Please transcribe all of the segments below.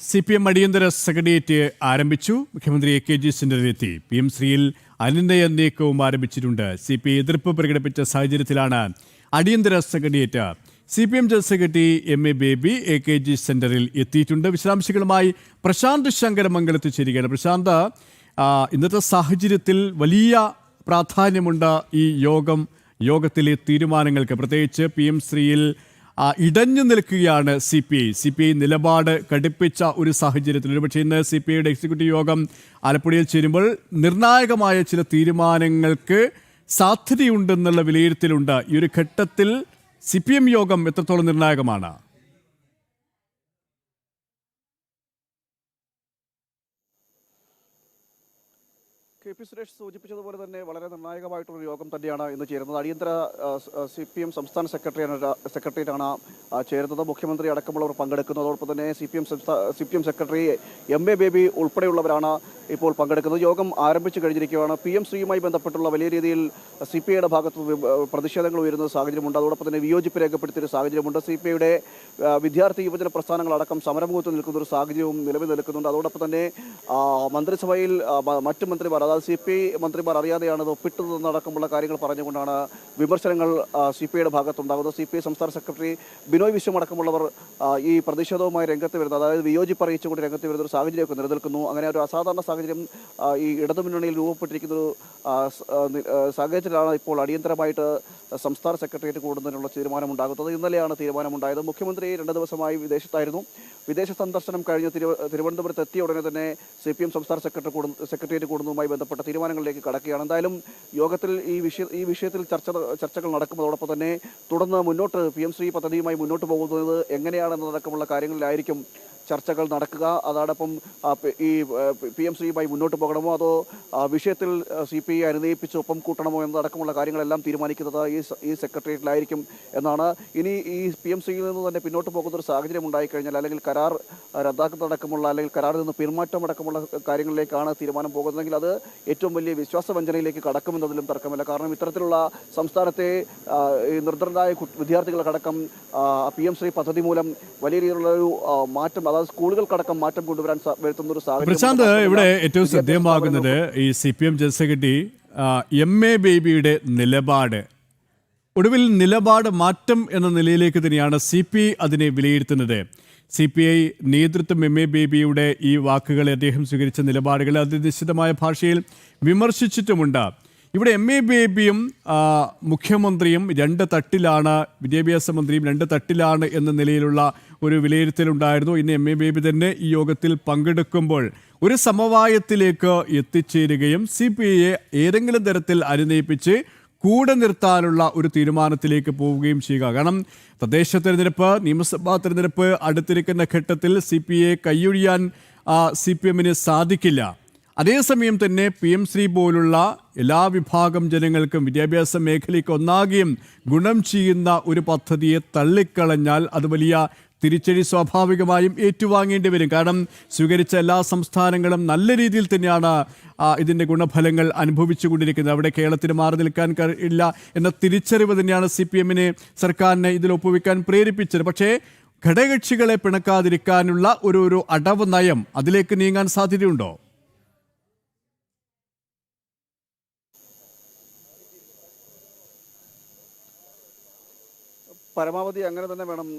CPM അടിയന്തര secretariat ആരംഭിച്ചു. മുഖ്യമന്ത്രി AKG സെന്ററിലെത്തി. PM ശ്രീയിൽ അനുനയ നീക്കവും ആരംഭിച്ചിട്ടുണ്ട്. CPI എതിർപ്പ് പ്രകടിപ്പിച്ച സാഹചര്യത്തിലാണ് അടിയന്തര secretariat. CPM general secretary MA baby AKG സെന്ററിൽ എത്തിയിട്ടുണ്ട്. വിശദാംശങ്ങളുമായി പ്രശാന്ത് ശങ്കരമംഗലത്ത് ചേരുകയാണ്. പ്രശാന്ത്, ഇന്നത്തെ സാഹചര്യത്തിൽ വലിയ പ്രാധാന്യമുണ്ട് ഈ യോഗത്തിലെ തീരുമാനങ്ങൾക്ക്. പ്രത്യേകിച്ച് PM ശ്രീയിൽ ഇടഞ്ഞു നിൽക്കുകയാണ് CPI നിലപാട് കടുപ്പിച്ച ഒരു സാഹചര്യത്തിൽ. ഒരുപക്ഷെ ഇന്ന് CPIയുടെ എക്സിക്യൂട്ടീവ് യോഗം ആലപ്പുഴയിൽ ചേരുമ്പോൾ നിർണായകമായ ചില തീരുമാനങ്ങൾക്ക് സാധ്യതയുണ്ടെന്നുള്ള വിലയിരുത്തലുണ്ട്. ഈ ഒരു ഘട്ടത്തിൽ CPM യോഗം എത്രത്തോളം നിർണായകമാണ്? KP സുരേഷ് സൂചിപ്പിച്ചതുപോലെ തന്നെ വളരെ നിർണായകമായിട്ടുള്ള യോഗം തന്നെയാണ് ഇന്ന് ചേരുന്നത്. അടിയന്തര CPM സംസ്ഥാന സെക്രട്ടേറിയറ്റാണ് ചേരുന്നത്. മുഖ്യമന്ത്രി അടക്കമുള്ളവർ പങ്കെടുക്കുന്നു. അതോടൊപ്പം തന്നെ CPM സെക്രട്ടറി MA ബേബി ഉൾപ്പെടെയുള്ളവരാണ് ഇപ്പോൾ പങ്കെടുക്കുന്നത്. യോഗം ആരംഭിച്ചു കഴിഞ്ഞിരിക്കുകയാണ്. PM ശ്രീയുമായി ബന്ധപ്പെട്ടുള്ള വലിയ രീതിയിൽ CPIയുടെ ഭാഗത്ത് പ്രതിഷേധങ്ങൾ ഉയരുന്ന സാഹചര്യമുണ്ട്. അതോടൊപ്പം തന്നെ വിയോജിപ്പ് രേഖപ്പെടുത്തിയൊരു സാഹചര്യമുണ്ട്. CPIയുടെ വിദ്യാർത്ഥി യുവജന പ്രസ്ഥാനങ്ങളടക്കം സമരമുഖത്ത് നിൽക്കുന്ന ഒരു സാഹചര്യവും നിലവിൽ നിൽക്കുന്നുണ്ട്. അതോടൊപ്പം തന്നെ മന്ത്രിസഭയിൽ മറ്റു മന്ത്രിമാർ, അതായത് CPI മന്ത്രിമാർ അറിയാതെയാണ് ഇത് ഒപ്പിട്ടതെന്നടക്കമുള്ള കാര്യങ്ങൾ പറഞ്ഞുകൊണ്ടാണ് വിമർശനങ്ങൾ CPIയുടെ ഭാഗത്തുണ്ടാകുന്നത്. CPI സംസ്ഥാന സെക്രട്ടറി ബിനോയ് വിശ്വം അടക്കമുള്ളവർ ഈ പ്രതിഷേധവുമായി രംഗത്ത് വരുന്നത്, അതായത് വിയോജിപ്പ് അറിയിച്ചുകൊണ്ട് രംഗത്ത് വരുന്ന ഒരു സാഹചര്യമൊക്കെ നിലനിൽക്കുന്നു. അങ്ങനെ ഒരു അസാധാരണ സാഹചര്യം ഈ ഇടതുമുന്നണിയിൽ രൂപപ്പെട്ടിരിക്കുന്ന ഒരു സാഹചര്യത്തിലാണ് ഇപ്പോൾ അടിയന്തരമായിട്ട് സംസ്ഥാന സെക്രട്ടേറിയറ്റ് കൂടുന്നതിനുള്ള തീരുമാനമുണ്ടാകുന്നത്. ഇന്നലെയാണ് തീരുമാനമുണ്ടായത്. മുഖ്യമന്ത്രി 2 ദിവസമായി വിദേശത്തായിരുന്നു. വിദേശ സന്ദർശനം കഴിഞ്ഞ് തിരുവനന്തപുരത്ത് എത്തിയ ഉടനെ തന്നെ CPM സംസ്ഥാന സെക്രട്ടേറിയറ്റ് കൂടുന്നതുമായി ബന്ധപ്പെട്ട തീരുമാനങ്ങളിലേക്ക് കടക്കുകയാണ്. എന്തായാലും യോഗത്തിൽ ഈ വിഷയത്തിൽ ചർച്ചകൾ നടക്കുന്നതോടൊപ്പം തന്നെ തുടർന്ന് മുന്നോട്ട് PM ശ്രീ പദ്ധതിയുമായി മുന്നോട്ട് പോകുന്നത് എങ്ങനെയാണെന്നതടക്കമുള്ള കാര്യങ്ങളിലായിരിക്കും ചർച്ചകൾ നടക്കുക. അതോടൊപ്പം ഈ PM ശ്രീയുമായി മുന്നോട്ട് പോകണമോ അതോ വിഷയത്തിൽ CPI അനുനയിപ്പിച്ച് ഒപ്പം കൂട്ടണമോ എന്നതടക്കമുള്ള കാര്യങ്ങളെല്ലാം തീരുമാനിക്കുന്നത് ഈ സെക്രട്ടേറിയറ്റിലായിരിക്കും എന്നാണ്. ഇനി ഈ PM ശ്രീയിൽ നിന്ന് തന്നെ പിന്നോട്ട് പോകുന്ന ഒരു സാഹചര്യം ഉണ്ടായിക്കഴിഞ്ഞാൽ, അല്ലെങ്കിൽ കരാർ റദ്ദാക്കുന്നതടക്കമുള്ള അല്ലെങ്കിൽ കരാറിൽ നിന്ന് പിന്മാറ്റം അടക്കമുള്ള കാര്യങ്ങളിലേക്കാണ് തീരുമാനം പോകുന്നതെങ്കിൽ അത് ഏറ്റവും വലിയ വിശ്വാസവഞ്ചനയിലേക്ക് കടക്കുമെന്നതിലും തർക്കമില്ല. കാരണം ഇത്തരത്തിലുള്ള സംസ്ഥാനത്തെ നിർദ്ധനരായ വിദ്യാർത്ഥികൾക്കടക്കം PM ശ്രീ പദ്ധതി മൂലം വലിയ രീതിയിലുള്ള ഒരു മാറ്റം, അതായത് സ്കൂളുകൾക്കടക്കം മാറ്റം കൊണ്ടുവരാൻ വരുത്തുന്ന ഒരു സാഹചര്യം. പ്രശാന്ത്, ഇവിടെ ഏറ്റവും ശ്രദ്ധേയമാകുന്നത് ഈ CPM ജനറൽ സെക്രട്ടറി MA ബേബിയുടെ നിലപാട്, ഒടുവിൽ നിലപാട് മാറ്റം എന്ന നിലയിലേക്ക് തന്നെയാണ് CPI അതിനെ വിലയിരുത്തുന്നത്. CPI നേതൃത്വം MA ബേബിയുടെ ഈ വാക്കുകളെ, അദ്ദേഹം സ്വീകരിച്ച നിലപാടുകളെ അതിനിശ്ചിതമായ ഭാഷയിൽ വിമർശിച്ചിട്ടുമുണ്ട്. ഇവിടെ MA ബേബിയും മുഖ്യമന്ത്രിയും 2 തട്ടിലാണ്, വിദ്യാഭ്യാസ മന്ത്രിയും 2 തട്ടിലാണ് എന്ന നിലയിലുള്ള ഒരു വിലയിരുത്തലുണ്ടായിരുന്നു. ഇന്ന് MA ബേബി തന്നെ ഈ യോഗത്തിൽ പങ്കെടുക്കുമ്പോൾ ഒരു സമവായത്തിലേക്ക് എത്തിച്ചേരുകയും CPIയെ ഏതെങ്കിലും തരത്തിൽ അനുനയിപ്പിച്ച് കൂടെ നിർത്താനുള്ള ഒരു തീരുമാനത്തിലേക്ക് പോവുകയും ചെയ്യുക. കാരണം തദ്ദേശ തെരഞ്ഞെടുപ്പ്, നിയമസഭാ തെരഞ്ഞെടുപ്പ് അടുത്തിരിക്കുന്ന ഘട്ടത്തിൽ CPIയെ കൈയൊഴിയാൻ CPMന് സാധിക്കില്ല. അതേസമയം തന്നെ PM ശ്രീ പോലുള്ള എല്ലാ വിഭാഗം ജനങ്ങൾക്കും, വിദ്യാഭ്യാസ മേഖലയ്ക്ക് ഒന്നാകെയും ഗുണം ചെയ്യുന്ന ഒരു പദ്ധതിയെ തള്ളിക്കളഞ്ഞാൽ അത് വലിയ തിരിച്ചടി സ്വാഭാവികമായും ഏറ്റുവാങ്ങേണ്ടി വരും. കാരണം സ്വീകരിച്ച എല്ലാ സംസ്ഥാനങ്ങളും നല്ല രീതിയിൽ തന്നെയാണ് ഇതിൻ്റെ ഗുണഫലങ്ങൾ അനുഭവിച്ചു കൊണ്ടിരിക്കുന്നത്. അവിടെ കേരളത്തിന് മാറി നിൽക്കാൻ കഴിയില്ല എന്ന തിരിച്ചറിവ് തന്നെയാണ് CPMനെ, സർക്കാരിനെ ഇതിൽ ഒപ്പുവെക്കാൻ പ്രേരിപ്പിച്ചത്. പക്ഷേ ഘടകകക്ഷികളെ പിണക്കാതിരിക്കാനുള്ള ഒരു അടവ് നയം, അതിലേക്ക് നീങ്ങാൻ സാധ്യതയുണ്ടോ? പരമാവധി അങ്ങനെ തന്നെ വേണം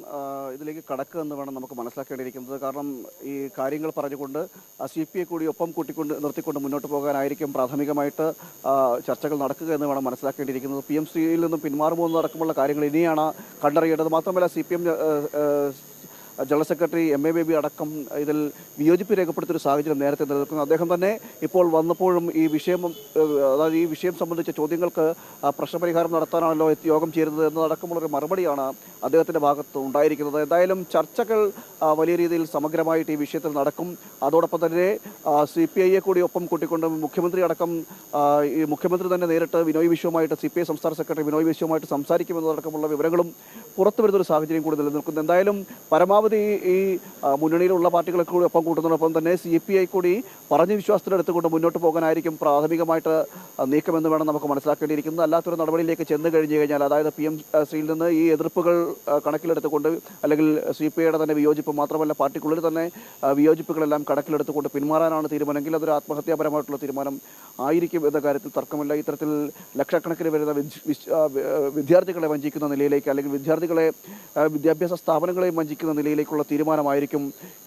ഇതിലേക്ക് കടക്കുക എന്ന് വേണം നമുക്ക് മനസ്സിലാക്കേണ്ടിയിരിക്കുന്നത്. കാരണം ഈ കാര്യങ്ങൾ പറഞ്ഞുകൊണ്ട് CPI കൂടി ഒപ്പം നിർത്തിക്കൊണ്ട് മുന്നോട്ട് പോകാനായിരിക്കും പ്രാഥമികമായിട്ട് ചർച്ചകൾ നടക്കുക എന്ന് വേണം മനസ്സിലാക്കേണ്ടിയിരിക്കുന്നത്. PM ശ്രീയിൽ നിന്നും പിന്മാറുമോ എന്നടക്കമുള്ള കാര്യങ്ങൾ ഇനിയാണ് കണ്ടറിയേണ്ടത്. മാത്രമല്ല CPM general secretary MA baby അടക്കം ഇതിൽ വിയോജിപ്പ് രേഖപ്പെടുത്തിയൊരു സാഹചര്യം നേരത്തെ നിലനിൽക്കുന്നു. അദ്ദേഹം തന്നെ ഇപ്പോൾ വന്നപ്പോഴും ഈ വിഷയം സംബന്ധിച്ച ചോദ്യങ്ങൾക്ക് പ്രശ്നപരിഹാരം നടത്താനാണല്ലോ യോഗം ചേരുന്നത് എന്നതടക്കമുള്ളൊരു മറുപടിയാണ് അദ്ദേഹത്തിൻ്റെ ഭാഗത്ത് ഉണ്ടായിരിക്കുന്നത്. എന്തായാലും ചർച്ചകൾ വലിയ രീതിയിൽ സമഗ്രമായിട്ട് ഈ വിഷയത്തിൽ നടക്കും. അതോടൊപ്പം തന്നെ CPIയെ കൂടി ഒപ്പം കൂട്ടിക്കൊണ്ട് മുഖ്യമന്ത്രി തന്നെ നേരിട്ട് ബിനോയ് വിശ്വമായിട്ട്, CPI സംസ്ഥാന സെക്രട്ടറി ബിനോയ് വിശ്വമായിട്ട് സംസാരിക്കുമെന്നതടക്കമുള്ള വിവരങ്ങളും പുറത്തു വരുന്നൊരു സാഹചര്യം കൂടി നിലനിൽക്കുന്നു. എന്തായാലും പരമാവധി ഈ മുന്നണിയിലുള്ള പാർട്ടികളെ കൂടി ഒപ്പം കൂട്ടുന്നതോടൊപ്പം തന്നെ CPI കൂടി പറഞ്ഞ വിശ്വാസത്തിലെടുത്തുകൊണ്ട് മുന്നോട്ട് പോകാനായിരിക്കും പ്രാഥമികമായിട്ട് നീക്കമെന്ന് വേണം നമുക്ക് മനസ്സിലാക്കേണ്ടിയിരിക്കുന്നത്. അല്ലാത്തൊരു നടപടിയിലേക്ക് ചെന്ന് കഴിഞ്ഞു കഴിഞ്ഞാൽ, അതായത് PMCയിൽ നിന്ന് ഈ എതിർപ്പുകൾ കണക്കിലെടുത്തുകൊണ്ട്, അല്ലെങ്കിൽ CPIയുടെ തന്നെ വിയോജിപ്പ് മാത്രമല്ല പാർട്ടിക്കുള്ളിൽ തന്നെ വിയോജിപ്പുകളെല്ലാം കണക്കിലെടുത്തുകൊണ്ട് പിന്മാറാനാണ് തീരുമാനമെങ്കിൽ അതൊരു ആത്മഹത്യാപരമായിട്ടുള്ള തീരുമാനം ആയിരിക്കും എന്ന കാര്യത്തിൽ തർക്കമില്ല. ഇത്തരത്തിൽ ലക്ഷക്കണക്കിന് വരുന്ന വിദ്യാർത്ഥികളെ വഞ്ചിക്കുന്ന നിലയിലേക്ക്, അല്ലെങ്കിൽ വിദ്യാർത്ഥികളെ വിദ്യാഭ്യാസ സ്ഥാപനങ്ങളെയും വഞ്ചിക്കുന്ന നിലയിലേക്കുള്ള തീരുമാനമായിരിക്കും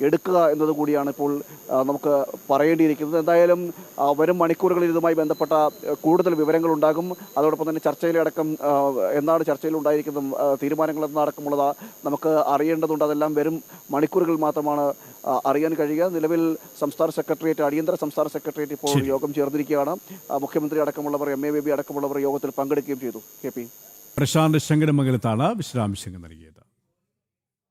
എടുക്കുക എന്നതുകൂടിയാണ് ഇപ്പോൾ നമുക്ക് പറയേണ്ടിയിരിക്കുന്നത്. എന്തായാലും വരും മണിക്കൂറുകളിൽ ഇതുമായി ബന്ധപ്പെട്ട കൂടുതൽ വിവരങ്ങൾ ഉണ്ടാകും. അതോടൊപ്പം തന്നെ ചർച്ചയിലടക്കം എന്നാണ് ചർച്ചയിൽ ഉണ്ടായിരിക്കുന്നതും തീരുമാനങ്ങൾ എന്നടക്കമുള്ളത് നമുക്ക് അറിയേണ്ടതുണ്ട്. അതെല്ലാം വരും മണിക്കൂറുകൾ മാത്രമാണ് അറിയാൻ കഴിയുക. നിലവിൽ സംസ്ഥാന സെക്രട്ടേറിയറ്റ്, അടിയന്തര സംസ്ഥാന സെക്രട്ടേറിയറ്റ് ഇപ്പോൾ യോഗം ചേർന്നിരിക്കുകയാണ്. മുഖ്യമന്ത്രി അടക്കമുള്ളവർ, MA ബേബി അടക്കമുള്ളവർ യോഗത്തിൽ പങ്കെടുക്കുകയും ചെയ്തു. KP പ്രശാന്ത് ശങ്കരമംഗലത്താണ് വിശദാംശങ്ങൾ നൽകിയത്.